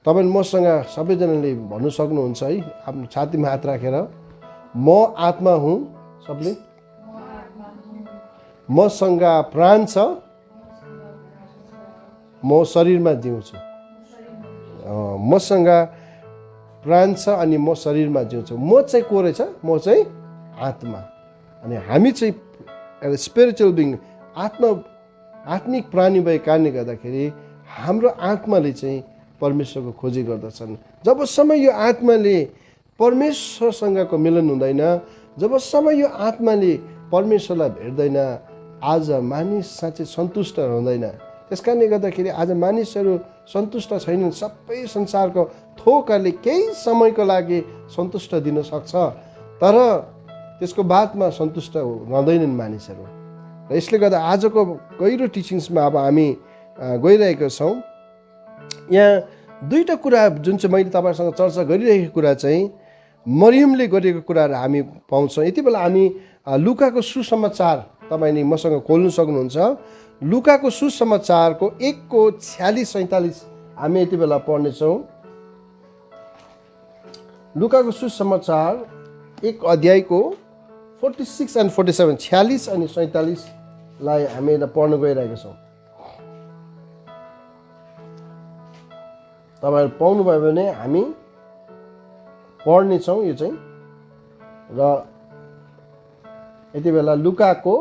तपाईले मसँग सबैजनाले भन्नु सक्नुहुन्छ है आफ्नो छातीमा हात राखेर, म आत्मा हुँ। सबले मसँग प्राण छ, म शरीरमा जिउँछु। मसँग प्राण छ अनि म शरीरमा जिउँछु। म चाहिँ को रहेछ? म चाहिँ आत्मा। अनि हामी चाहिँ एउटा स्पिरिचुअल बिङ, आत्मिक प्राणी भएको कारणले गर्दाखेरि हाम्रो आत्माले चाहिँ परमेश्वरको खोजी गर्दछन्। जबसम्म यो आत्माले परमेश्वरसँगको मिलन हुँदैन, जबसम्म यो आत्माले परमेश्वरलाई भेट्दैन, आज मानिस साँच्चै सन्तुष्ट हुँदैन। त्यस कारणले गर्दाखेरि आज मानिसहरू सन्तुष्ट छैनन्। सबै संसारको थोकहरूले केही समयको लागि सन्तुष्ट दिन सक्छ, तर त्यसको बादमा सन्तुष्ट रहँदैनन् मानिसहरू। र यसले गर्दा आजको गहिरो टिचिङ्समा अब हामी गइरहेका छौँ। यहाँ दुईवटा कुरा जुन चाहिँ मैले तपाईँसँग चर्चा गरिरहेको कुरा चाहिँ मरियमले गरेको कुराहरू हामी पाउँछौँ। यति बेला हामी लुकाको सुसमाचार तपाईँले मसँग खोल्नु सक्नुहुन्छ। लुकाको सुसमाचारको 1:46-47 हामी यति बेला पढ्नेछौँ। लुकाको सुसमाचार 1 अध्यायको 46 and 47, 46 अनि 47 लाई हामी पढ्न गइरहेका छौँ। तपाईँहरू पाउनुभयो भने हामी पढ्नेछौँ यो चाहिँ। र यति बेला लुकाको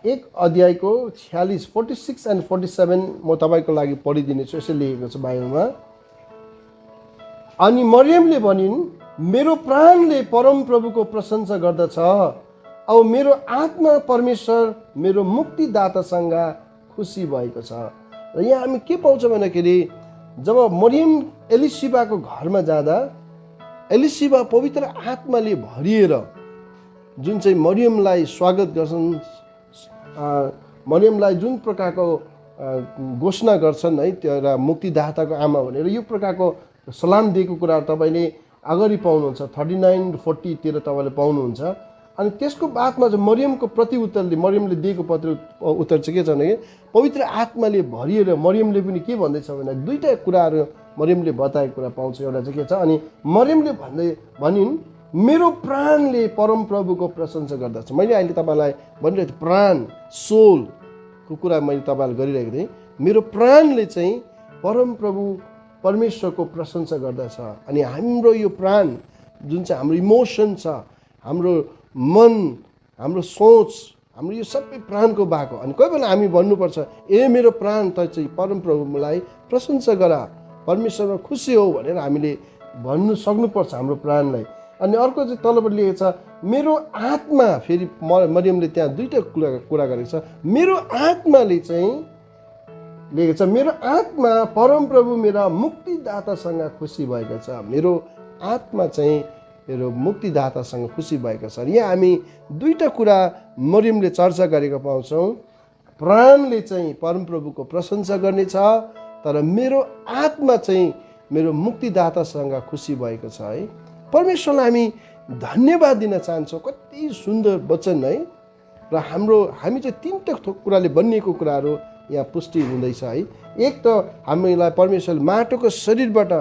1 अध्यायको 46 and 47 म तपाईँको लागि पढिदिनेछु। यसो लेखेको छ बाइबलमा। अनि मरियमले भनिन्, मेरो प्राणले परमप्रभुको प्रशंसा गर्दछ, औ मेरो आत्मा परमेश्वर मेरो मुक्तिदातासँग खुसी भएको छ। र यहाँ हामी के पाउँछौँ भन्दाखेरि जब मरियम एलिसिबाको घरमा जाँदा एलिसिबा पवित्र आत्माले भरिएर जुन चाहिँ मरियमलाई स्वागत गर्छन्, मरियमलाई जुन प्रकारको घोषणा गर्छन् है, त्यो एउटा मुक्तिदाताको आमा भनेर यो प्रकारको सलाम दिएको कुराहरू तपाईँले अगाडि पाउनुहुन्छ। 39-40 तिर तपाईँले पाउनुहुन्छ। अनि त्यसको बादमा चाहिँ मरियमको प्रतिउत्तरले, मरियमले दिएको उत्तर चाहिँ के छ भने पवित्र आत्माले भरिएर मरियमले पनि के भन्दैछ भने दुईवटा कुराहरू मरियमले बताएको कुरा पाउँछ। एउटा चाहिँ के छ, अनि मरियमले भनिन्, मेरो प्राणले परमप्रभुको प्रशंसा गर्दछ। मैले अहिले तपाईँलाई भनिरहेको थिएँ प्राण, सोलको कुरा मैले तपाईँलाई गरिरहेको थिएँ। मेरो प्राणले चाहिँ परमप्रभु परमेश्वरको प्रशंसा गर्दछ। अनि हाम्रो यो प्राण जुन चाहिँ हाम्रो इमोसन छ, हाम्रो मन, हाम्रो सोच, हाम्रो यो सबै प्राणको भएको। अनि कोही बेला हामी भन्नुपर्छ, ए मेरो प्राण त चाहिँ परमप्रभुलाई प्रशंसा गर, परमेश्वरमा खुसी हो भनेर हामीले भन्नु सक्नुपर्छ हाम्रो प्राणलाई। अनि अर्को चाहिँ तलबाट लेखेको छ मेरो आत्मा, फेरि मरियमले त्यहाँ दुईवटा कुरा गरेको छ। मेरो आत्माले चाहिँ लेखेको छ, मेरो आत्मा परमप्रभु मेरा मुक्तिदातासँग खुसी भएको छ। मेरो आत्मा चाहिँ मेरो मुक्तिदातासँग खुसी भएको छ। यहाँ हामी दुईवटा कुरा मरियमले चर्चा गरेको पाउँछौँ। प्राणले चाहिँ परमप्रभुको प्रशंसा गर्नेछ, तर मेरो आत्मा चाहिँ मेरो मुक्तिदातासँग खुसी भएको छ है। परमेश्वरलाई हामी धन्यवाद दिन चाहन्छौँ। कति सुन्दर वचन है। र हामी चाहिँ तीनवटा कुराले बनिएको कुराहरू यहाँ पुष्टि हुँदैछ है। एक त हामीलाई परमेश्वरले माटोको शरीरबाट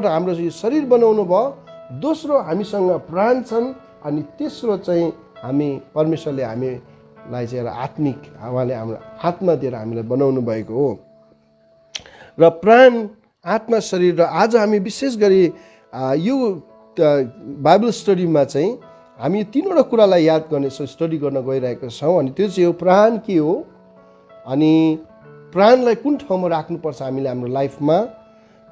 हाम्रो यो शरीर बनाउनु भयो। दोस्रो हामीसँग प्राण छन्। अनि तेस्रो चाहिँ हामी परमेश्वरले हामीलाई चाहिँ एउटा आत्मिक उहाँले हाम्रो आत्मा दिएर हामीलाई बनाउनु भएको हो। र प्राण, आत्मा, शरीर। र आज हामी विशेष गरी यो बाइबल स्टडीमा चाहिँ हामी तीनवटा कुरालाई याद गर्नेछौँ, स्टडी गर्न गइरहेका छौँ। अनि त्यो चाहिँ हो प्राण के हो, अनि प्राणलाई कुन ठाउँमा राख्नुपर्छ हामीले हाम्रो लाइफमा।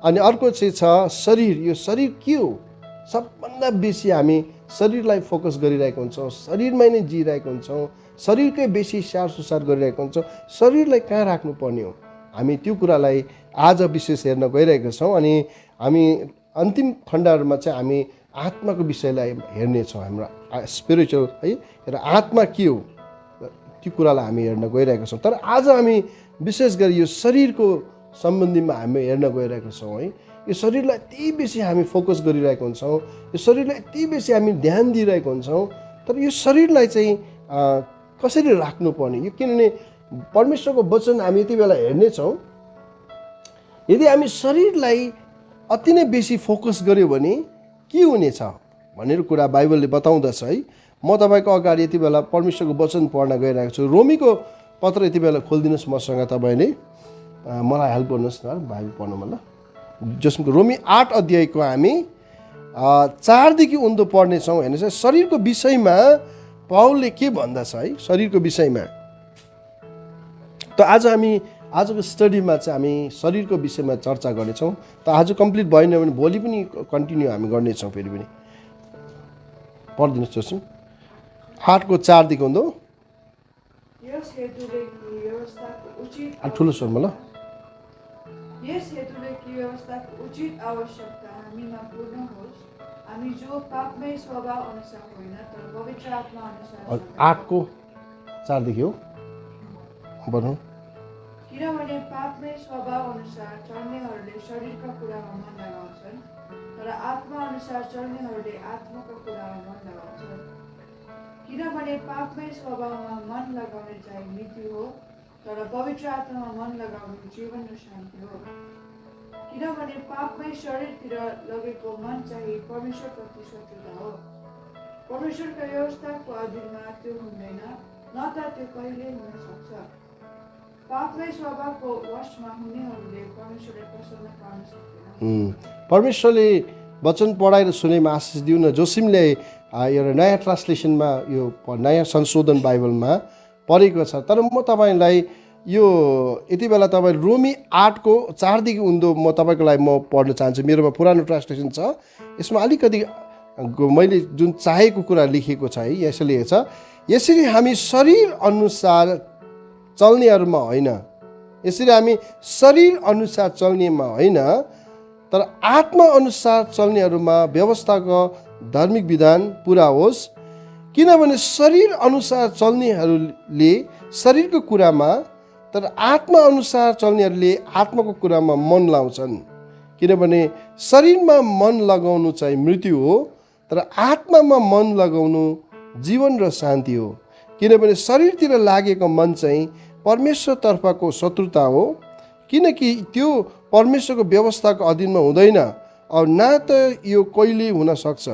अनि अर्को चाहिँ छ शरीर। यो शरीर के हो? सबभन्दा बेसी हामी शरीरलाई फोकस गरिरहेको हुन्छौँ, शरीरमै नै जिइरहेको हुन्छौँ, शरीरकै बेसी स्याहार सुसार गरिरहेको हुन्छौँ। शरीरलाई कहाँ राख्नुपर्ने हो, हामी त्यो कुरालाई आज विशेष हेर्न गइरहेका छौँ। अनि हामी अन्तिम खण्डहरूमा चाहिँ हामी आत्माको विषयलाई हेर्नेछौँ, हाम्रो स्पिरिचुअल है। र आत्मा के हो त्यो कुरालाई हामी हेर्न गइरहेका छौँ। तर आज हामी विशेष गरी यो शरीरको सम्बन्धीमा हामी हेर्न गइरहेका छौँ है। यो शरीरलाई यति बेसी हामी फोकस गरिरहेको हुन्छौँ, यो शरीरलाई यति बेसी हामी ध्यान दिइरहेको हुन्छौँ। तर यो शरीरलाई चाहिँ कसरी राख्नुपर्ने, यो किनभने परमेश्वरको वचन हामी यति बेला हेर्नेछौँ। यदि हामी शरीरलाई अति नै बेसी फोकस गर्यो भने के हुनेछ भनेर कुरा बाइबलले बताउँदछ है। म तपाईँको अगाडि यति बेला परमेश्वरको वचन पढ्न गइरहेको छु। रोमीको पत्र यति बेला खोलिदिनुहोस् मसँग, तपाईँले मलाई हेल्प गर्नुहोस् न बाइबल पढ्नुमा ल। जसको रोमी 8 अध्यायको हामी 4 देखि उँधो पढ्नेछौँ। हेर्नुहोस्, शरीरको विषयमा पाउलले के भन्दछ है, शरीरको विषयमा। त आज हामी आजको स्टडीमा चाहिँ हामी शरीरको विषयमा चर्चा गर्नेछौँ। त आज कम्प्लिट भएन भने भोलि पनि कन्टिन्यू हामी गर्नेछौँ। फेरि पनि पढिदिनुहोस् जोसुङ 8:4 देखि उँधो। ठुलो स्वरमा ल। यस हेतुले कि व्यवस्थाको उचित आवश्यकता हामीमा पूर्ण होस्, हामी जो पापमय स्वभाव अनुसार होइन तर पवित्र आत्मा अनुसार। 8:4 देखि हो भन्नु। किनभने पापमय स्वभाव अनुसार चल्नेहरूले शरीरका कुरामा मन लगाउँछन्, तर आत्मा अनुसार चल्नेहरूले आत्माका कुरामा मन लगाउँछन्। किनभने पापमय स्वभावमा मन लगाउने चाहिँ मृत्यु हो, तर पवित्र आत्मामा मन लगाउने जीवन र शान्ति हो। किनभने पापमय शरीरतिर लगेको मन चाहिँ परमेश्वरप्रति शत्रुता हो। परमेश्वरका व्यवस्थाको अधीनमा त्यो हुँदैन, न त त्यो कहिले हुन सक्छ। पापमय स्वभावको वशमा हुनेहरूले परमेश्वरलाई प्रसन्न पार्न सक्दैन। परमेश्वरले वचन पढाएर सुनेमा आशिष दिउँ न। जोसिमले एउटा नयाँ ट्रान्सलेसनमा, यो नयाँ संशोधन बाइबलमा पढेको छ। तर म तपाईँलाई यो यति बेला तपाईँ रोमी 8:4 देखि उँधो म तपाईँको लागि म पढ्न चाहन्छु। मेरोमा पुरानो ट्रान्सलेसन छ, यसमा अलिकति मैले जुन चाहेको कुरा लेखेको छ है, यसले छ यसरी हामी शरीर अनुसार चल्नेहरूमा होइन, यसरी हामी शरीर अनुसार चल्नेमा होइन तर आत्मा अनुसार चल्नेहरूमा व्यवस्थाको धार्मिक विधान पुरा होस्। किनभने शरीर अनुसार चल्नेहरूले शरीरको कुरामा, तर आत्मा अनुसार चल्नेहरूले आत्माको कुरामा मन लाउँछन्। किनभने शरीरमा मन लगाउनु चाहिँ मृत्यु हो, तर आत्मामा मन लगाउनु जीवन र शान्ति हो। किनभने शरीरतिर लागेको मन चाहिँ परमेश्वरतर्फको शत्रुता हो, किनकि त्यो परमेश्वरको व्यवस्थाको अधीनमा हुँदैन, और न त यो कहिले हुन सक्छ।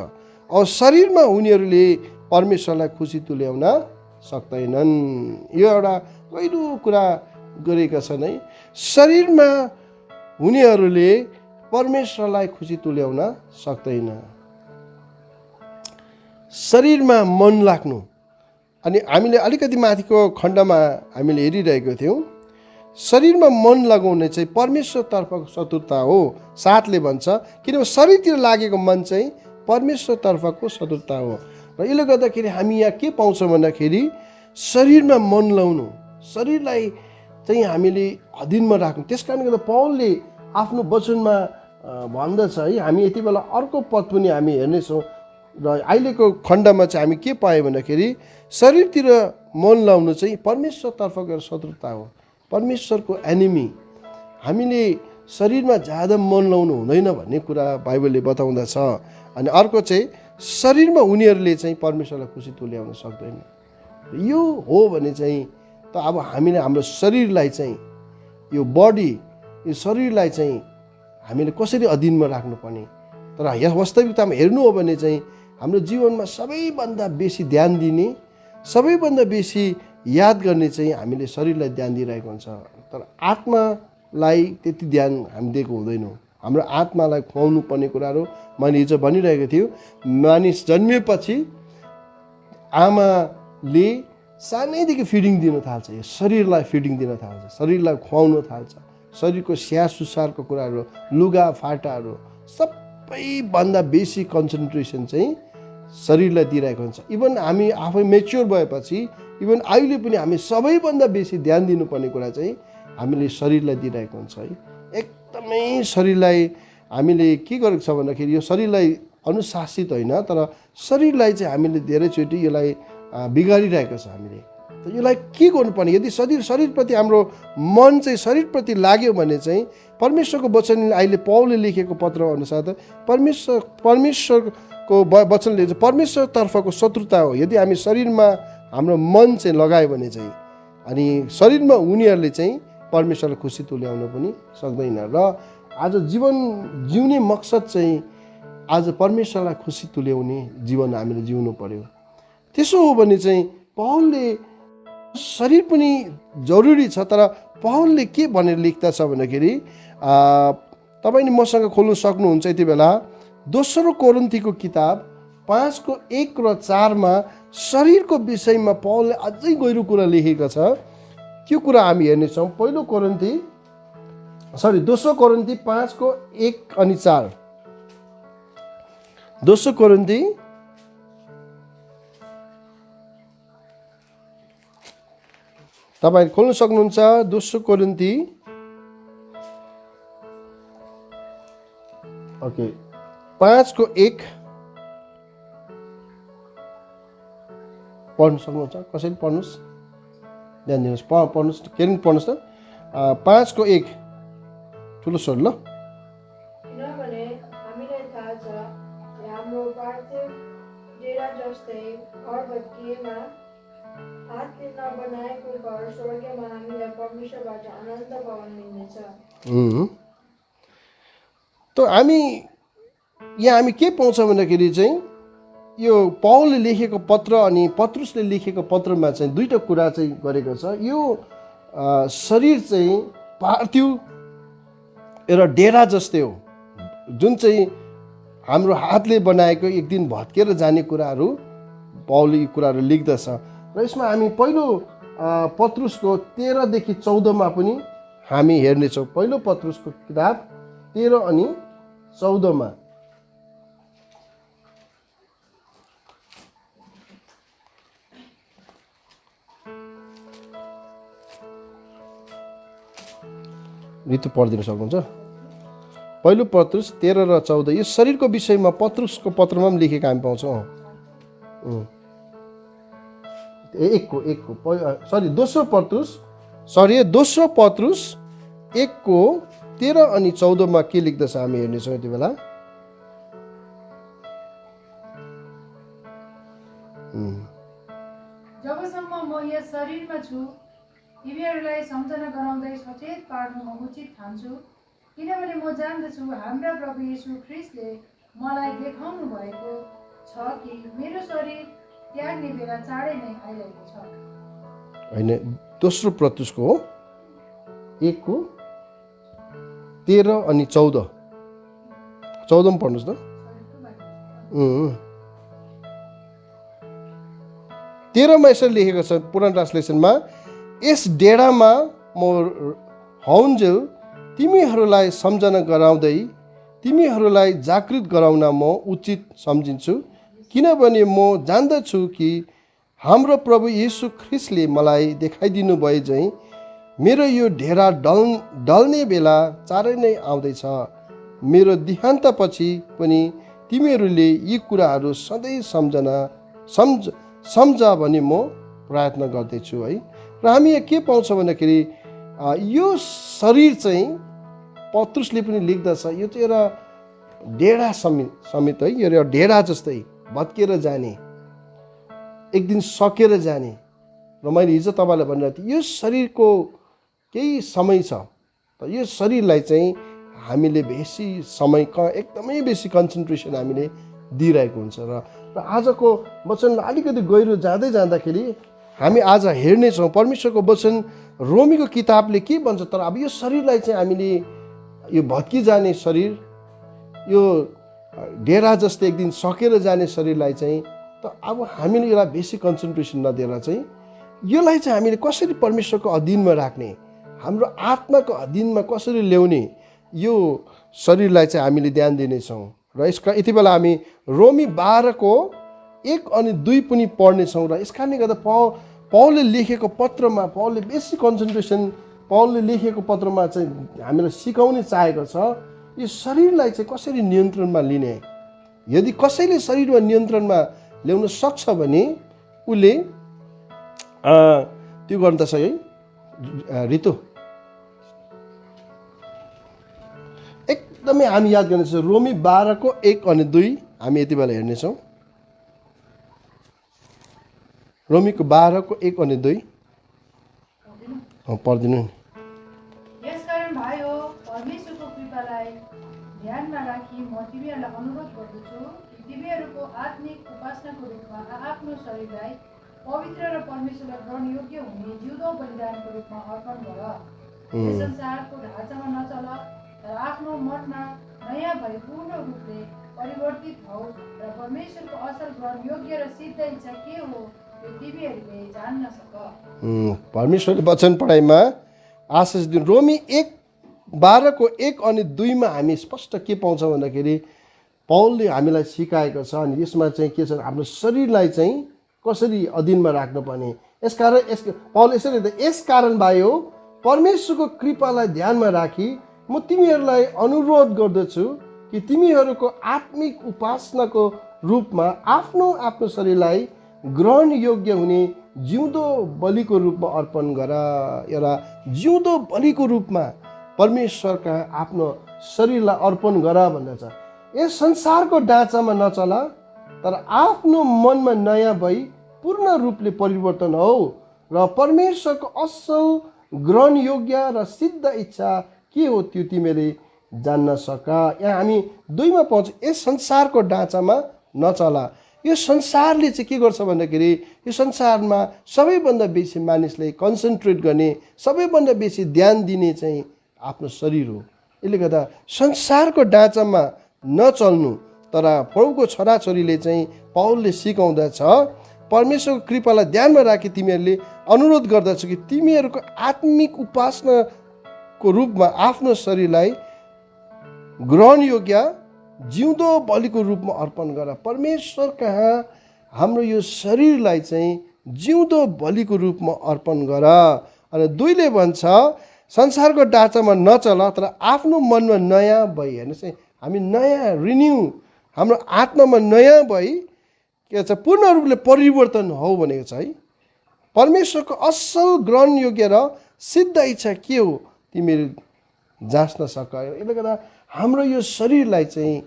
और शरीरमा हुनेहरूले परमेश्वरलाई खुसी तुल्याउन सक्दैनन्। यो एउटा पहिलो कुरा गरेका छन् है। शरीरमा हुनेहरूले परमेश्वरलाई खुसी तुल्याउन सक्दैन। शरीरमा मन लाग्नु। अनि हामीले अलिकति माथिको खण्डमा हामीले हेरिरहेको थियौँ, शरीरमा मन लगाउने चाहिँ परमेश्वरतर्फको शत्रुता हो। 7ले भन्छ किनभने शरीरतिर लागेको मन चाहिँ परमेश्वरतर्फको शत्रुता हो। र यसले गर्दाखेरि हामी यहाँ के पाउँछौँ भन्दाखेरि शरीरमा मन लाउनु, शरीरलाई चाहिँ हामीले अधीनमा राख्नु। त्यस कारणले गर्दा पौलले आफ्नो वचनमा भन्दछ है। हामी यति बेला अर्को पद पनि हामी हेर्नेछौँ र अहिलेको खण्डमा चाहिँ हामी के पायौँ भन्दाखेरि शरीरतिर मन लाउनु चाहिँ परमेश्वरतर्फको शत्रुता हो, परमेश्वरको एनिमी। हामीले शरीरमा ज्यादा मन लाउनु हुँदैन भन्ने कुरा बाइबलले बताउँदछ। अनि अर्को चाहिँ शरीरमा हुनेहरूले चाहिँ परमेश्वरलाई खुसी तुल्याउन सक्दैन। यो हो भने चाहिँ त अब हामीले हाम्रो शरीरलाई चाहिँ, यो बडी, यो शरीरलाई चाहिँ हामीले कसरी अधीनमा राख्नुपर्ने। तर यहाँ वास्तविकतामा हेर्नु हो भने चाहिँ हाम्रो जीवनमा सबैभन्दा बेसी ध्यान दिने, सबैभन्दा बेसी याद गर्ने चाहिँ हामीले शरीरलाई ध्यान दिइरहेको हुन्छ। तर आत्मालाई त्यति ध्यान हामी दिएको हुँदैनौँ। हाम्रो आत्मालाई खुवाउनु पर्ने कुराहरू मैले हिजो भनिरहेको थियो। मानिस जन्मिएपछि आमाले सानैदेखि फिडिङ दिन थाल्छ, यो शरीरलाई फिडिङ दिन थाल्छ, शरीरलाई खुवाउन थाल्छ। शरीरको स्याहार सुसारको कुराहरू, लुगा फाटाहरू, सबैभन्दा बेसी कन्सन्ट्रेसन चाहिँ शरीरलाई दिइरहेको हुन्छ। इभन हामी आफै मेच्योर भएपछि, इभन अहिले पनि हामी सबैभन्दा बेसी ध्यान दिनुपर्ने कुरा चाहिँ हामीले शरीरलाई दिइरहेको हुन्छ है। एकदमै शरीरलाई हामीले के गरेको छ भन्दाखेरि यो शरीरलाई अनुशासित होइन, तर शरीरलाई चाहिँ हामीले धेरैचोटि यसलाई बिगारिरहेको छ हामीले। त यसलाई के गर्नुपर्ने, यदि शरीरप्रति हाम्रो मन चाहिँ शरीरप्रति लाग्यो भने चाहिँ परमेश्वरको वचन अहिले पौलले लेखेको पत्र अनुसार त परमेश्वरको वचनले चाहिँ परमेश्वरतर्फको शत्रुता हो। यदि हामी शरीरमा हाम्रो मन चाहिँ लगायो भने चाहिँ, अनि शरीरमा उनीहरूले चाहिँ परमेश्वरलाई खुसी तुल्याउन पनि सक्दैन। र आज जीवन जिउने मकसद चाहिँ आज परमेश्वरलाई खुसी तुल्याउने जीवन हामीले जिउनु पर्यो। त्यसो हो भने चाहिँ पौलले शरीर पनि जरुरी छ, तर पौलले के भनेर लेख्दछ भन्दाखेरि तपाईँले मसँग खोल्नु सक्नुहुन्छ यति बेला दोस्रो कोरिन्थीको किताब 5:1 र 4 शरीरको विषयमा पौलले अझै गहिरो कुरा लेखेको छ। त्यो कुरा हामी हेर्नेछौँ। दोस्रो कोरिन्थी 5:1 अनि 4। दोस्रो कोरिन्थी तपाईँ खोल्न सक्नुहुन्छ। दोस्रो कोरिन्थी 5:1 पढ्न सक्नुहुन्छ। कसैले पढ्नुहोस्, ध्यान दिनुहोस्, पढ्नुहोस्, के पढ्नुहोस् त। 5:1 ठुलो स्वर ल। किनभने हामीलाई थाहा छ हाम्रो पार्थिव डेरा जस्तै घर भत्किएमा हातले नबनाएको घर स्वर्गमा हामीलाई परमेश्वरबाट अनन्त भवन मिल्नेछ। त हामी के पाउँछ भन्दाखेरि चाहिँ यो पौलले लेखेको पत्र अनि पत्रुसले लेखेको पत्रमा चाहिँ दुईटा कुरा चाहिँ गरेको छ। यो शरीर चाहिँ पार्थिव एउटा डेरा जस्तै हो, जुन चाहिँ हाम्रो हातले बनाएको एक दिन भत्केर जाने कुराहरू पौलले यी कुराहरू लेख्दछ। र यसमा हामी पहिलो पत्रुसको 13देखि 14 पनि हामी हेर्नेछौँ। पहिलो पत्रुसको किताब 13 अनि 14 ऋतु पढिदिन सक्नुहुन्छ। पहिलो पत्रुस 13 र 14 यो शरीरको विषयमा पत्रुसको पत्रमा पनि लेखेको हामी पाउँछौँ। दोस्रो पत्रुस 1:13 अनि 14 के लेख्दछ हामी हेर्नेछौँ यति बेला। जबसम्म म यस शरीरमा छु तिमीहरूलाई सम्झना गराउँदै सचेत पार्नु म उचित ठान्छु, किनभने म जान्दछु हाम्रा प्रभु येशू ख्रीष्टले मलाई देखाउनु भएको छ कि मेरो शरीर त्याग्ने बेला चाँडै नै आइरहेको छ। होइन, दोस्रो पत्रुसको 1:13 अनि 14 पनि पढ्नुहोस् त। 13 यसरी लेखेको छ पुरानो ट्रान्सलेसनमा, यस डेढामा म हौन्जेल तिमीहरूलाई सम्झना गराउँदै तिमीहरूलाई जागृत गराउन म उचित सम्झिन्छु, किनभने म जान्दछु कि हाम्रो प्रभु येशू ख्रीष्टले मलाई देखाइदिनु भए झैँ मेरो यो डेरा डल्ने बेला चाँडै नै आउँदैछ। मेरो देहान्तपछि पनि तिमीहरूले यी कुराहरू सधैँ सम्झ भनी म प्रयत्न गर्दैछु है। र हामी यहाँ के पाउँछ भन्दाखेरि यो शरीर चाहिँ पत्रुसले पनि लेख्दछ, यो चाहिँ एउटा डेढा समेत है, यो एउटा डेढा जस्तै भत्केर जाने, एक दिन सकेर जाने। र मैले हिजो तपाईँलाई भनिरहेको थिएँ यो शरीरको केही समय छ, त यो शरीरलाई चाहिँ हामीले बेसी समय एकदमै बेसी कन्सन्ट्रेसन हामीले दिइरहेको हुन्छ। र आजको वचनलाई अलिकति गहिरो जाँदै जाँदाखेरि हामी आज हेर्नेछौँ परमेश्वरको वचन रोमीको किताबले के भन्छ। तर अब यो शरीरलाई चाहिँ हामीले यो भत्किजाने शरीर, यो डेरा जस्तै एक दिन सकेर जाने शरीरलाई चाहिँ त अब हामीले यसलाई बेसी कन्सन्ट्रेसन नदिएर चाहिँ यसलाई चाहिँ हामीले कसरी परमेश्वरको अधीनमा राख्ने, हाम्रो आत्माको अधीनमा कसरी ल्याउने, यो शरीरलाई चाहिँ हामीले ध्यान दिनेछौँ। र यसका यति बेला हामी रोमी 12:1 अनि 2 पनि पढ्नेछौँ। र यस कारणले गर्दा पौलले लेखेको पत्रमा पौलले बेसी कन्सन्ट्रेसन पौलले लेखेको पत्रमा चाहिँ हामीलाई सिकाउन चाहेको छ यो शरीरलाई चाहिँ कसरी नियन्त्रणमा लिने। यदि कसैले शरीरमा नियन्त्रणमा ल्याउन सक्छ भने उसले त्यो गर्दछ है। ऋतु एकदमै हामी याद गर्नेछौँ। रोमी 12:1 अनि 2 हामी यति बेला हेर्नेछौँ। रोमीको 12:1 अनि 2 पढिदिनु नि। ध्यानमा राखी म तिमीहरूलाई अनुरोध गर्दछु कि तिमीहरूको आत्मिक उपासनाको रूपमा आफ्नो शरीरलाई पवित्र र परमेश्वरलाई ग्रहण योग्य हुने जिउँदो बलिदानको रूपमा अर्पण गर। यस संसारको ढाँचामा नचल, तर आफ्नो मनमा नयाँ भई पूर्ण रूपले परिवर्तित हौ र परमेश्वरको असल ग्रहण योग्य र सिद्ध इच्छा के हो त्यो तिमीहरूले जान्न सक। परमेश्वरले वचन पढाइमा आशिष दिनु। रोमी 12:1 अनि 2 हामी स्पष्ट के पाउँछौँ भन्दाखेरि पौलले हामीलाई सिकाएको छ। अनि यसमा चाहिँ के छ, हाम्रो शरीरलाई चाहिँ कसरी अधीनमा राख्नुपर्ने। यसकारण पौल यसरी लेख्दा, यसकारण भाइ हो परमेश्वरको कृपालाई ध्यानमा राखी म तिमीहरूलाई अनुरोध गर्दछु कि तिमीहरूको आत्मिक उपासनाको रूपमा आफ्नो शरीरलाई ग्रहण योग्य हुने जिउँदो बलिको रूपमा अर्पण गर। एउटा जिउँदो बलिको रूपमा परमेश्वरका आफ्नो शरीरलाई अर्पण गर भन्दछ। यस संसारको ढाँचामा नचल, तर आफ्नो मनमा नयाँ भई पूर्ण रूपले परिवर्तन हौ र परमेश्वरको असल ग्रहण योग्य र सिद्ध इच्छा के हो त्यो तिमीले जान्न सक। यहाँ हामी 2 पाउँछौँ, यस संसारको ढाँचामा नचल। यो संसारले चाहिँ के गर्छ भन्दाखेरि यो संसारमा सबैभन्दा बेसी मानिसले कन्सन्ट्रेट गर्ने, सबैभन्दा बेसी ध्यान दिने चाहिँ आफ्नो शरीर हो। यसले गर्दा संसारको ढाँचामा नचल्नु, तर प्रभुको छोराछोरीले चाहिँ पौलले सिकाउँदछ, परमेश्वरको कृपालाई ध्यानमा राखी तिमीहरूले अनुरोध गर्दछ कि तिमीहरूको आत्मिक उपासनाको रूपमा आफ्नो शरीरलाई ग्रहण योग्य जिउँदो बलिको रूपमा अर्पण गर। परमेश्वर कहाँ हाम्रो यो शरीरलाई चाहिँ जिउँदो बलिको रूपमा अर्पण गर। अनि 2ले भन्छ, संसारको ढाँचामा नचल, तर आफ्नो मनमा नयाँ भई, हेर्नुहोस् है, हामी नयाँ रिन्यू, हाम्रो आत्मामा नयाँ भई के छ, पूर्ण रूपले परिवर्तन हौ भनेको छ है। परमेश्वरको असल ग्रहण योग्य र सिद्ध इच्छा के हो तिमीहरू जाँच्न सक। यसले गर्दा हाम्रो यो शरीरलाई चाहिँ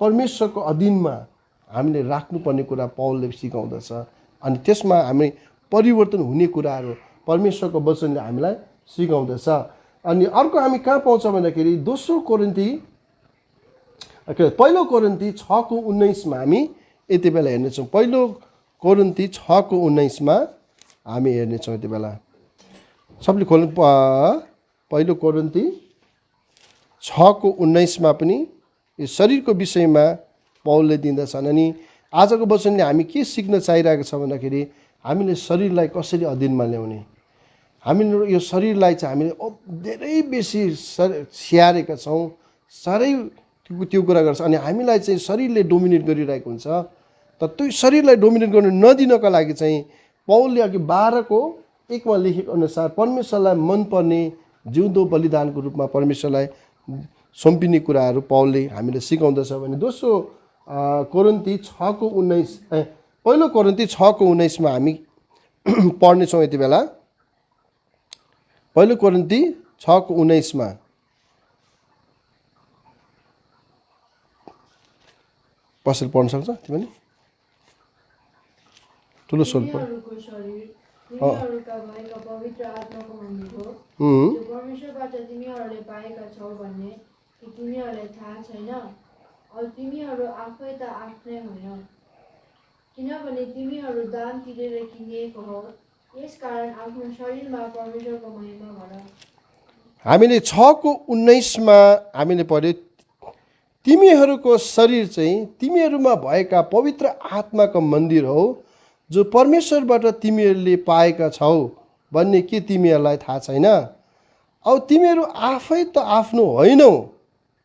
परमेश्वरको अधीनमा हामीले राख्नुपर्ने कुरा पौलले सिकाउँदछ। अनि त्यसमा हामी परिवर्तन हुने कुराहरू परमेश्वरको वचनले हामीलाई सिकाउँदछ। अनि अर्को हामी कहाँ पाउँछौँ भन्दाखेरि पहिलो कोरिन्थी 6:19 हामी यति बेला हेर्नेछौँ। पहिलो कोरिन्थी 6:19 हामी हेर्नेछौँ यति बेला। सबले खोल्नु। पहिलो कोरिन्थी 6:19 पनि यो शरीरको विषयमा पौलले दिँदछन्। अनि आजको वचनले हामी के सिक्न चाहिरहेको छ भन्दाखेरि हामीले शरीरलाई कसरी अधीनमा ल्याउने। हामीले यो शरीरलाई चाहिँ हामीले धेरै बेसी स्याहारेका छौँ, साह्रै त्यो कुरा गर्छ। अनि हामीलाई चाहिँ शरीरले डोमिनेट गरिरहेको हुन्छ। तर त्यो शरीरलाई डोमिनेट गर्नु नदिनको लागि चाहिँ पौलले अघि 12:1 लेखेको अनुसार परमेश्वरलाई मनपर्ने जिउँदो बलिदानको रूपमा परमेश्वरलाई सुम्पिने कुराहरू पौलले हामीले सिकाउँदछ भने दोस्रो कोरिन्थी 6:19 पहिलो कोरिन्थी 6:19 हामी पढ्नेछौँ यति बेला। पहिलो कोरिन्थी 6:19 कसरी पढ्न सक्छ तिमीले? ठुलो स्वर पढ। तिमीहरूका भएका पवित्र आत्माको मन्दिर हो, जो परमेश्वरबाट तिमीहरूले पाएका छौ भन्ने कि तिमीहरूलाई थाहा छैन। अब तिमीहरू आफै त आफ्नै होइन, किनभने तिमीहरू दान तिरेर किनिएको हो। यसकारण आफ्नो शरीरमा परमेश्वरको महिमा गर। हामीले 6:19 हामीले पढ्यो, तिमीहरूको शरीर चाहिँ तिमीहरूमा भएका पवित्र आत्माको मन्दिर हो, जो परमेश्वरबाट तिमीहरूले पाएका छौ भन्ने के तिमीहरूलाई थाहा छैन। अब तिमीहरू आफै त आफ्नो होइनौ,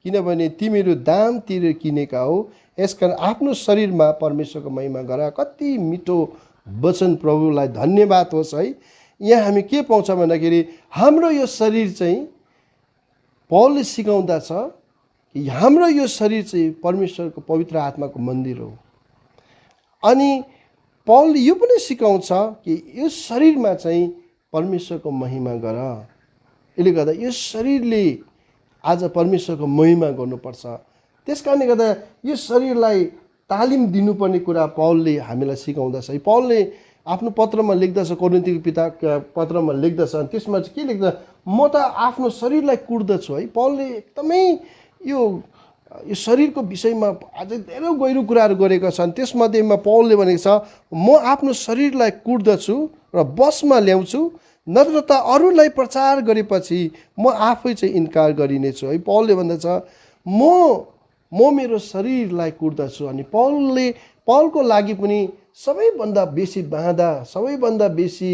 किनभने तिमीहरू दाम तिरेर किनेका हो। यसकारण आफ्नो शरीरमा परमेश्वरको महिमा गर। कति मिठो वचन, प्रभुलाई धन्यवाद होस् है। यहाँ हामी के पाउँछौँ भन्दाखेरि हाम्रो यो शरीर चाहिँ पौलले सिकाउँदा छ कि हाम्रो यो शरीर चाहिँ परमेश्वरको पवित्र आत्माको मन्दिर हो। अनि पौलले यो पनि सिकाउँछ कि यो शरीरमा चाहिँ परमेश्वरको महिमा गर। यसले गर्दा यो शरीरले आज परमेश्वरको महिमा गर्नुपर्छ। त्यस कारणले गर्दा यो शरीरलाई तालिम दिनुपर्ने कुरा पौलले हामीलाई सिकाउँदछ। पौलले आफ्नो पत्रमा लेख्दछ, कोरिन्थीको पत्रमा लेख्दछ। अनि त्यसमा चाहिँ के लेख्दछ, म त आफ्नो शरीरलाई कुट्दछु है। पौलले एकदमै यो यो शरीरको विषयमा अझै धेरै गहिरो कुराहरू गरेका छन्। त्यसमध्येमा पौलले भनेको छ, म आफ्नो शरीरलाई कुट्दछु र बसमा ल्याउँछु, नत्र त अरूलाई प्रचार गरेपछि म आफै चाहिँ इन्कार गरिनेछु। है, पौलले भन्दछ म मेरो शरीरलाई कुट्दछु। अनि पौलको लागि पनि सबैभन्दा बेसी बाधा, सबैभन्दा बेसी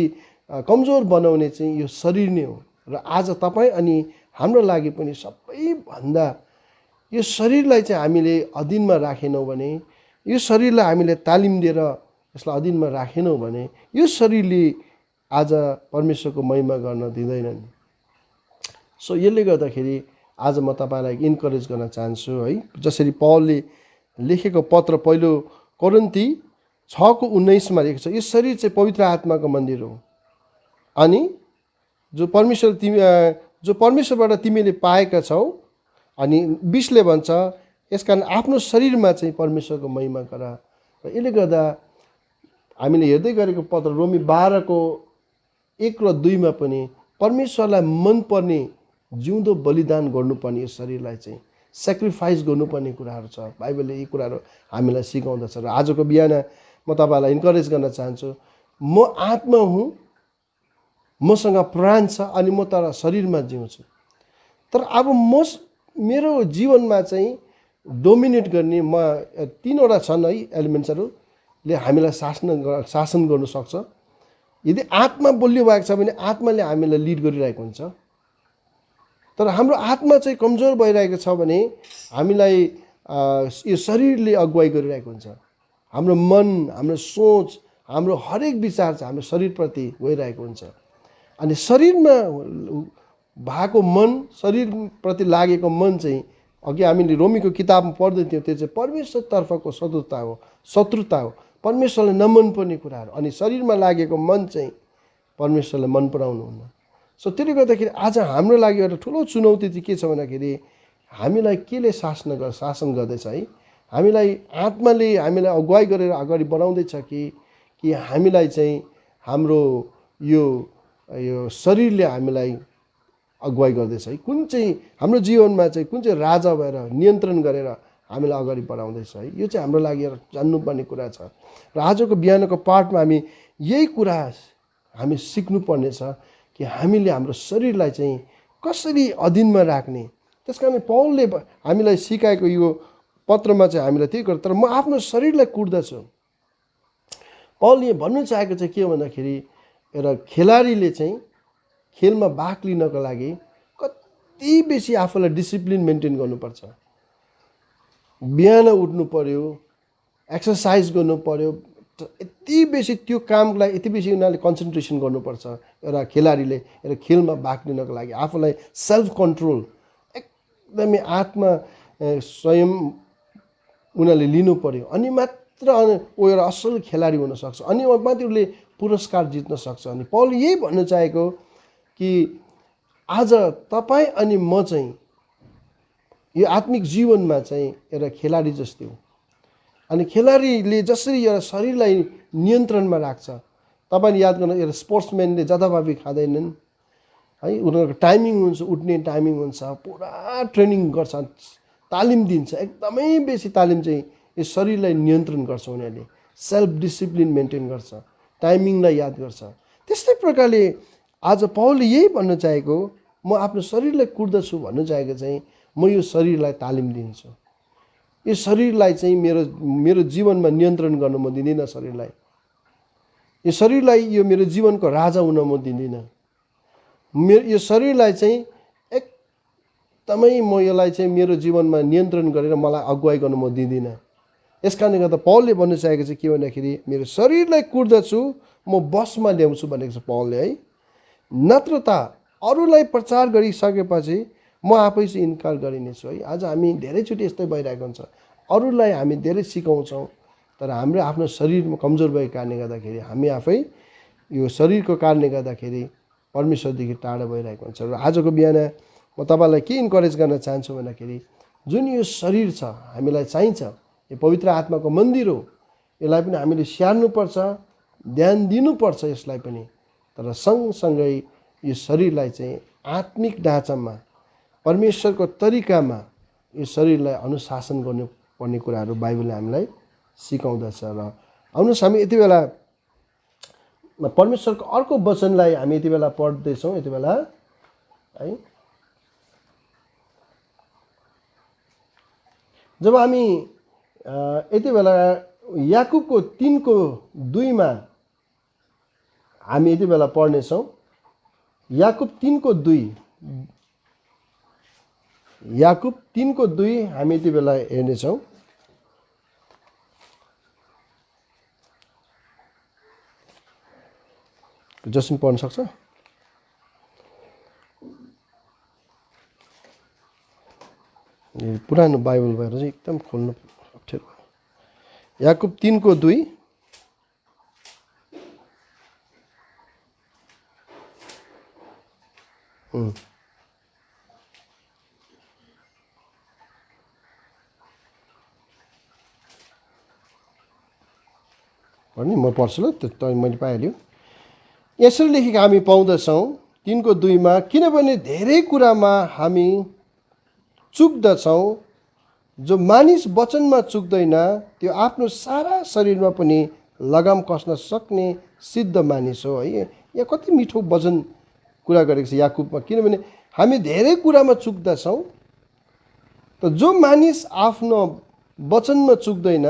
कमजोर बनाउने चाहिँ यो शरीर नै हो। र आज तपाईँ अनि हाम्रो लागि पनि सबैभन्दा यो शरीरलाई चाहिँ हामीले अधीनमा राखेनौँ भने, यो शरीरलाई हामीले तालिम दिएर यसलाई अधीनमा राखेनौँ भने यो शरीरले आज परमेश्वरको महिमा गर्न दिँदैनन्। सो यसले गर्दाखेरि आज म तपाईँलाई इन्करेज गर्न चाहन्छु है, जसरी पौलले लेखेको पत्र पहिलो कोरिन्थी 6:19 लेखेको छ, यो शरीर चाहिँ पवित्र आत्माको मन्दिर हो अनि जो परमेश्वरबाट तिमीले पाएका छौ। अनि 20 भन्छ, यसकारण आफ्नो शरीरमा चाहिँ परमेश्वरको महिमा गर। र यसले गर्दा हामीले हेर्दै गरेको पत्र रोमी 12:1 र 2 पनि परमेश्वरलाई मनपर्ने जिउँदो बलिदान गर्नुपर्ने यो शरीरलाई चाहिँ सेक्रिफाइस गर्नुपर्ने कुराहरू छ। बाइबलले यी कुराहरू हामीलाई सिकाउँदछ। र आजको बिहान म तपाईँलाई इन्करेज गर्न चाहन्छु, म आत्मा हुँ, मसँग प्राण छ अनि म तर शरीरमा जिउँछु। तर अब मेरो जीवनमा चाहिँ डोमिनेट गर्ने 3वटा छन् है एलिमेन्ट्सहरूले हामीलाई शासन गर्नु सक्छ। यदि आत्मा बलियो भएको छ भने आत्माले हामीलाई लिड गरिरहेको हुन्छ। तर हाम्रो आत्मा चाहिँ कमजोर भइरहेको छ भने हामीलाई यो शरीरले अगुवाई गरिरहेको हुन्छ। हाम्रो मन, हाम्रो सोच, हाम्रो हरेक विचार चाहिँ हाम्रो शरीरप्रति गइरहेको हुन्छ। अनि शरीरमा भएको मन, शरीरप्रति लागेको मन चाहिँ अघि हामीले रोमीको किताबमा पढ्दै थियौँ, त्यो चाहिँ परमेश्वरतर्फको शत्रुता हो, परमेश्वरलाई नमन पर्ने कुराहरू। अनि शरीरमा लागेको मन चाहिँ परमेश्वरलाई मन पराउनुहुन्न। सो त्यसले गर्दाखेरि आज हाम्रो लागि एउटा ठुलो चुनौती चाहिँ के छ भन्दाखेरि हामीलाई केले शासन गर्दैछ है, हामीलाई आत्माले हामीलाई अगुवाई गरेर अगाडि बढाउँदैछ कि हामीलाई चाहिँ हाम्रो यो शरीरले हामीलाई अगुवाई गर्दैछ है, कुन चाहिँ हाम्रो जीवनमा चाहिँ कुन चाहिँ राजा भएर नियन्त्रण गरेर हामीलाई अगाडि बढाउँदैछ है, यो चाहिँ हाम्रो लागि एउटा जान्नुपर्ने कुरा छ। र आजको बिहानको पाठमा हामी यही कुरा हामी सिक्नुपर्नेछ कि हामीले हाम्रो शरीरलाई चाहिँ कसरी अधीनमा राख्ने। त्यसकारण पौलले हामीलाई सिकाएको यो पत्रमा चाहिँ हामीलाई त्यही गर्छ। तर म आफ्नो शरीरलाई कुट्दछु। पौलले भन्नु चाहेको चाहिँ के भन्दाखेरि एउटा खेलाडीले चाहिँ खेलमा भाग लिनको लागि कति बेसी आफूलाई डिसिप्लिन मेन्टेन गर्नुपर्छ। बिहान उठ्नु पर्यो, एक्सर्साइज गर्नु पर्यो, यति बेसी त्यो कामलाई यति बेसी उनीहरूले कन्सन्ट्रेसन गर्नुपर्छ। एउटा खेलाडीले एउटा खेलमा भाग लिनको लागि आफूलाई सेल्फ कन्ट्रोल एकदमै आत्मा स्वयं उनीहरूले लिनु पर्यो। अनि मात्र ऊ एउटा असल खेलाडी हुनसक्छ, अनि मात्र उसले पुरस्कार जित्न सक्छ। अनि पौलले यही भन्न चाहेको कि आज तपाईँ अनि म चाहिँ यो आत्मिक जीवनमा चाहिँ एउटा खेलाडी जस्तै हो। अनि खेलाडीले जसरी एउटा शरीरलाई नियन्त्रणमा राख्छ, तपाईँले याद गर्नु, एउटा स्पोर्ट्सम्यानले जताभावी खाँदैनन् है, उनीहरूको टाइमिङ हुन्छ, उठ्ने टाइमिङ हुन्छ, पुरा ट्रेनिङ गर्छ, तालिम दिन्छ, एकदमै बेसी तालिम चाहिँ यो शरीरलाई नियन्त्रण गर्छ। उनीहरूले सेल्फ डिसिप्लिन मेन्टेन गर्छ, टाइमिङलाई याद गर्छ। त्यस्तै प्रकारले आज पौलले यही भन्न चाहेको, म आफ्नो शरीरलाई कुट्दछु भन्नु चाहेको चाहिँ म यो शरीरलाई तालिम दिन्छु। यो शरीरलाई चाहिँ मेरो जीवनमा नियन्त्रण गर्न म दिँदिनँ। यो शरीरलाई यो मेरो जीवनको राजा हुन म दिँदिनँ। यो शरीरलाई चाहिँ एकदमै म यसलाई चाहिँ मेरो जीवनमा नियन्त्रण गरेर मलाई अगुवाई गर्न म दिँदिनँ। यस कारणले गर्दा पौलले भन्नु चाहेको चाहिँ के भन्दाखेरि मेरो शरीरलाई कुट्दछु, म बसमा ल्याउँछु भनेको छ पौलले है। नत्र त अरूलाई प्रचार गरिसकेपछि म आफै चाहिँ इन्कार गरिनेछु है। आज हामी धेरैचोटि यस्तै भइरहेको हुन्छ, अरूलाई हामी धेरै सिकाउँछौँ तर हाम्रो आफ्नो शरीरमा कमजोर भएको कारणले गर्दाखेरि हामी आफै यो शरीरको कारणले गर्दाखेरि परमेश्वरदेखि टाढा भइरहेको हुन्छ। र आजको बिहान म तपाईँलाई के इन्करेज गर्न चाहन्छु भन्दाखेरि जुन यो शरीर छ हामीलाई चाहिन्छ, यो पवित्र आत्माको मन्दिर हो, यसलाई पनि हामीले स्याहार्नुपर्छ, ध्यान दिनुपर्छ यसलाई पनि। तर सँगसँगै यो शरीरलाई चाहिँ आत्मिक ढाँचामा परमेश्वरको तरिकामा यो शरीरलाई अनुशासन गर्नुपर्ने कुराहरू बाइबलले हामीलाई सिकाउँदछ। र आउनुहोस् हामी यति बेला परमेश्वरको अर्को वचनलाई हामी यति बेला पढ्दैछौँ। यति बेला है जब हामी यति बेला याकुबको 3:2 हामी यति बेला पढ्नेछौँ। याकुब 3:2 याकुब 3:2 हामी यति बेला हेर्नेछौँ। जसले पढ्न सक्छ? पुरानो बाइबल भएर चाहिँ एकदम खोल्नु अप्ठ्यारो। याकुब 3:2 भने म पढ्छु ल, त्यो मैले पाइहाल्यो। यसरी लेखेको हामी पाउँदछौँ 3:2 किनभने धेरै कुरामा हामी चुक्दछौँ, जो मानिस वचनमा चुक्दैन त्यो आफ्नो सारा शरीरमा पनि लगाम कस्न सक्ने सिद्ध मानिस हो। है यहाँ कति मिठो वचन कुरा गरेको छ याकुबमा। किनभने हामी धेरै कुरामा चुक्दछौँ, त जो मानिस आफ्नो वचनमा चुक्दैन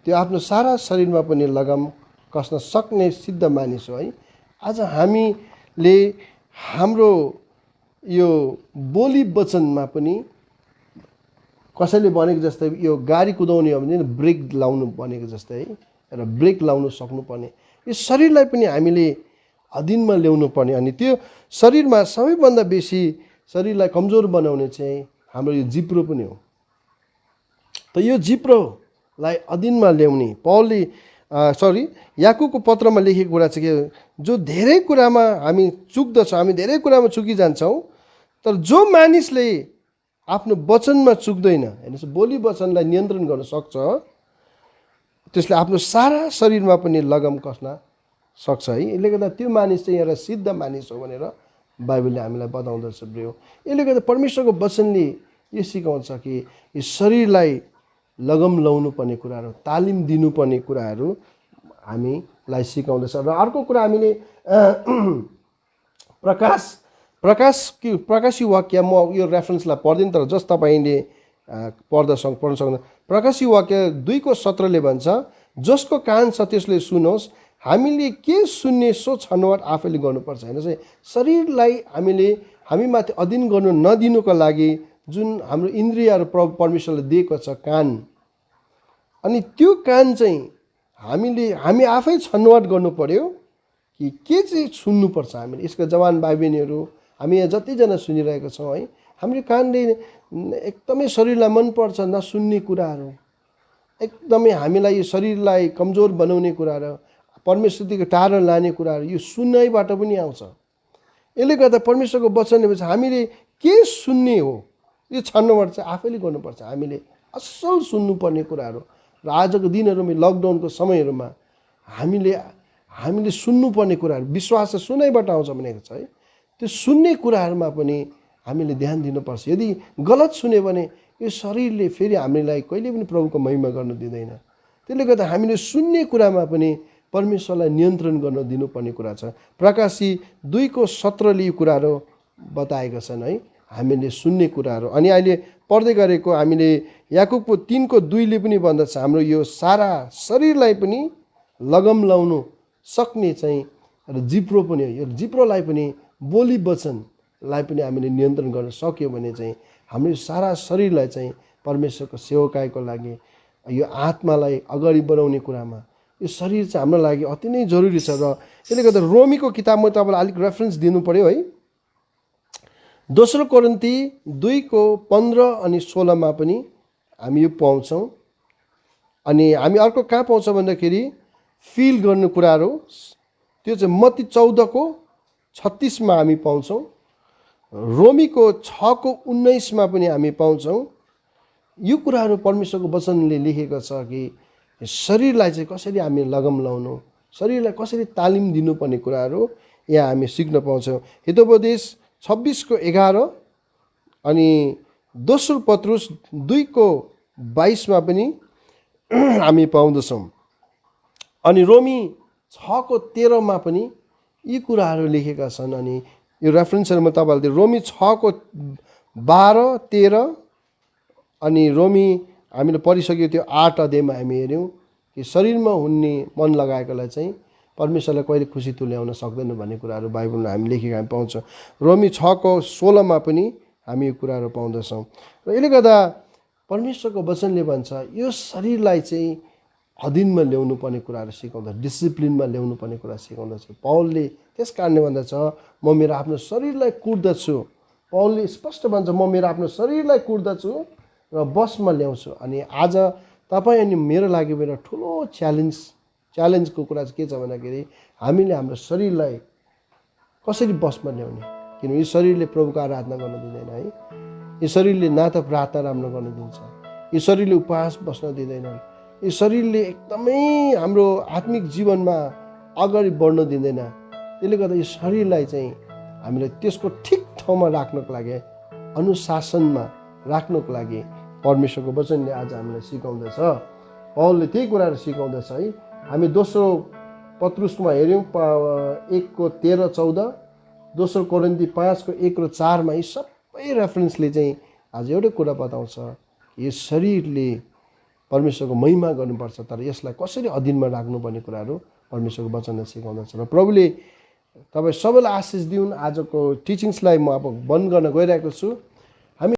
त्यो आफ्नो सारा शरीरमा पनि लगाम कस्न सक्ने सिद्ध मानिस हो। है आज हामीले हाम्रो यो बोली वचनमा पनि कसैले भनेको जस्तै यो गाडी कुदाउने हो भने ब्रेक लाउनु भनेको जस्तै है, र ब्रेक लाउनु सक्नुपर्ने यो शरीरलाई पनि हामीले अधीनमा ल्याउनु पर्ने। अनि त्यो शरीरमा सबैभन्दा बेसी शरीरलाई कमजोर बनाउने चाहिँ हाम्रो यो जिब्रो पनि हो। त यो जिब्रोलाई अधीनमा ल्याउने पौलले याकुबको पत्रमा लेखेको कुरा चाहिँ के, जो धेरै कुरामा हामी चुक्दछौँ, हामी धेरै कुरामा चुकिजान्छौँ, तर जो मानिसले आफ्नो वचनमा चुक्दैन, हेर्नुहोस् बोली वचनलाई नियन्त्रण गर्न सक्छ, त्यसले आफ्नो सारा शरीरमा पनि लगाम कस्न सक्छ। है यसले गर्दा त्यो मानिस चाहिँ एउटा सिद्ध मानिस हो भनेर बाइबलले हामीलाई बताउँदछ प्रियो। यसले गर्दा परमेश्वरको वचनले यो सिकाउँछ कि यो शरीरलाई लगाम लाउनु पर्ने कुराहरू, तालिम दिनुपर्ने कुराहरू हामीलाई सिकाउँदछ। र अर्को कुरा हामीले प्रकाशी वाक्य, म यो रेफरेन्सलाई पढ्दिनँ तर जस तपाईँले पढ्न सक्नु। प्रकाशी वाक्य 2:17 भन्छ, जसको कान छ त्यसले सुनोस्, हामीले के सुन्ने सो छनौट आफैले गर्नुपर्छ। हेर्नुहोस् है, शरीरलाई हामी माथि अधीन गर्नु नदिनुको लागि जुन हाम्रो इन्द्रियहरू परमेश्वरले दिएको छ कान, अनि त्यो कान चाहिँ हामी आफै छनौट गर्नु पर्यो कि के चाहिँ सुन्नुपर्छ हामीले। यसको जवान भाइ बहिनीहरू हामी यहाँ जतिजना सुनिरहेका छौँ है, हाम्रो कानले एकदमै शरीरलाई मनपर्छ नसुन्ने कुराहरू, एकदमै हामीलाई यो शरीरलाई कमजोर बनाउने कुराहरू, परमेश्वरदेखि टाढा लाने कुराहरू यो सुन्नैबाट पनि आउँछ। यसले गर्दा परमेश्वरको वचनले भन्छ हामीले के सुन्ने हो यो छनौट चाहिँ आफैले गर्नुपर्छ। हामीले असल सुन्नुपर्ने कुराहरू, र आजको दिनहरूमा लकडाउनको समयहरूमा हामीले सुन्नुपर्ने कुराहरू, विश्वास सुनैबाट आउँछ भनेको छ है, त्यो सुन्ने कुराहरूमा पनि हामीले ध्यान दिनुपर्छ। यदि गलत सुन्यो भने यो शरीरले फेरि हामीलाई कहिले पनि प्रभुको महिमा गर्न दिँदैन। त्यसले गर्दा हामीले सुन्ने कुरामा पनि परमेश्वरलाई नियन्त्रण गर्न दिनुपर्ने कुरा छ। प्रकाशी 2:17 यो कुराहरू बताएका छन् है, हामीले सुन्ने कुराहरू। अनि अहिले पढ्दै गरेको हामीले याकुबको 3:2 पनि भन्दछ, हाम्रो यो सारा शरीरलाई पनि लगाम लाउनु सक्ने चाहिँ र जिब्रो पनि हो। यो जिब्रोलाई पनि बोली वचनलाई पनि हामीले नियन्त्रण गर्न सक्यो भने चाहिँ हाम्रो सारा शरीरलाई चाहिँ परमेश्वरको सेवकाईको लागि, यो आत्मालाई अगाडि बढाउने कुरामा यो शरीर चाहिँ हाम्रो लागि अति नै जरुरी छ। र यसले गर्दा रोमीको किताबमा तपाईँलाई अलिक रेफरेन्स दिनु पर्यो है। 2 कोरिन्थी 2:15 अनि 16 पनि हामी यो पाउँछौँ। अनि हामी अर्को कहाँ पाउँछौँ भन्दाखेरि फिल गर्ने कुराहरू, त्यो चाहिँ मत्ती 14:36 हामी पाउँछौँ। रोमीको 6:19 पनि हामी पाउँछौँ। यो कुराहरू परमेश्वरको वचनले लेखेको छ कि शरीरलाई चाहिँ कसरी हामी लगाम लाउनु, शरीरलाई कसरी तालिम दिनुपर्ने कुराहरू यहाँ हामी सिक्न पाउँछौँ। हितोपदेश 26:11 अनि दोस्रो पत्रुस 2:22 पनि हामी पाउँदछौँ। अनि रोमी 6:13 पनि यी कुराहरू लेखेका छन्। अनि यो रेफरेन्सहरू म तपाईँहरूले रोमी 6:12-13 अनि रोमी हामीले पढिसक्यो त्यो 8 अध्यायमा हामी हेऱ्यौँ कि शरीरमा हुने मन लगाएकोलाई चाहिँ परमेश्वरलाई कहिले खुसी तुल्याउन सक्दैन भन्ने कुराहरू बाइबलमा हामी लेखेको हामी पाउँछौँ। रोमी 6:16 पनि हामी यो कुराहरू पाउँदछौँ। र यसले गर्दा परमेश्वरको वचनले भन्छ यो शरीरलाई चाहिँ अधीनमा ल्याउनु पर्ने कुराहरू सिकाउँदछ, डिसिप्लिनमा ल्याउनु पर्ने कुरा सिकाउँदछ। पौलले त्यस कारणले भन्दछ म मेरो आफ्नो शरीरलाई कुट्दछु। पौलले स्पष्ट भन्छ म मेरो आफ्नो शरीरलाई कुट्दछु र बसमा ल्याउँछु। अनि आज तपाईँ अनि मेरो लागि मेरो ठुलो च्यालेन्जको कुरा चाहिँ के छ भन्दाखेरि हामीले हाम्रो शरीरलाई कसरी बसमा ल्याउने, किनभने यो शरीरले प्रभुको आराधना गर्न दिँदैन है। यो शरीरले न त प्रार्थना राम्रो गर्न दिन्छ, यो शरीरले उपवास बस्न दिँदैन, यो शरीरले एकदमै हाम्रो आत्मिक जीवनमा अगाडि बढ्न दिँदैन। त्यसले गर्दा यो शरीरलाई चाहिँ हामीले त्यसको ठिक ठाउँमा राख्नको लागि, अनुशासनमा राख्नको लागि परमेश्वरको वचनले आज हामीलाई सिकाउँदछ। पौलले त्यही कुराहरू सिकाउँदछ है। हामी दोस्रो पत्रुसमा हेऱ्यौँ 1:13-14, दोस्रो कोरिन्थी 5:1-4 यी सबै रेफरेन्सले चाहिँ आज एउटै कुरा बताउँछ, यो शरीरले परमेश्वरको महिमा गर्नुपर्छ, तर यसलाई कसरी अधीनमा राख्नुपर्ने कुराहरू परमेश्वरको वचनले सिकाउँदछ। र प्रभुले तपाईँ सबैलाई आशिष दिउन्। आजको टिचिङ्सलाई म अब बन्द गर्न गइरहेको छु।